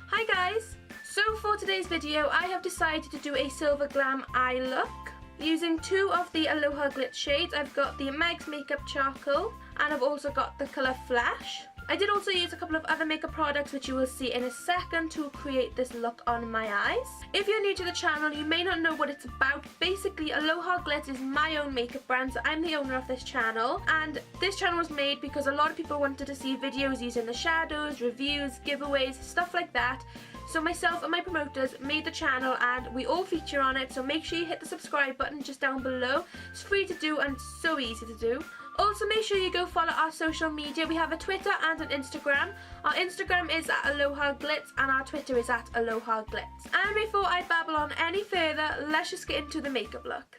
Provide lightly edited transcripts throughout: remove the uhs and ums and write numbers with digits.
Hi guys! So for today's video I have decided to do a silver glam eye look using two of the Al0haGlitz shades. I've got the makeup Charcoal and I've also got the colour Flash. I did also use a couple of other makeup products which you will see in a second to create this look on my eyes. If you're new to the channel, you may not know what it's about. Basically, Al0haGlitz is my own makeup brand, so I'm the owner of this channel. And this channel was made because a lot of people wanted to see videos using the shadows, reviews, giveaways, stuff like that. So myself and my promoters made the channel and we all feature on it, so make sure you hit the subscribe button just down below. It's free to do and so easy to do. Also make sure you go follow our social media. We have a Twitter and an Instagram. Our Instagram is at Al0haGlitz and our Twitter is at Al0haGlitz. And before I babble on any further, let's just get into the makeup look.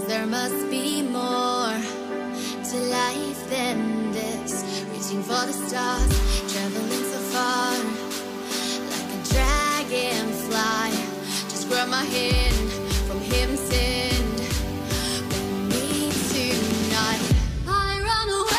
There must be more to life than this. Reaching for the stars, traveling so far, like a dragonfly. Just grab my hand from him, send with me tonight. I run away.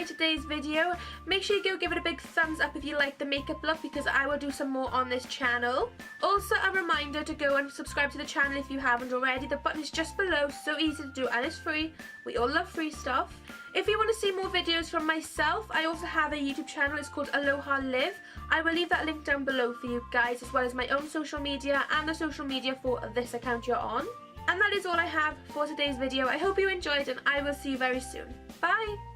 Today's video. Make sure you go give it a big thumbs up if you like the makeup look, because I will do some more on this channel. Also a reminder to go and subscribe to the channel if you haven't already. The button is just below, so easy to do and it's free. We all love free stuff. If you want to see more videos from myself, I also have a YouTube channel. It's called Al0haLive. I will leave that link down below for you guys, as well as my own social media and the social media for this account you're on. And that is all I have for today's video. I hope you enjoyed and I will see you very soon. Bye!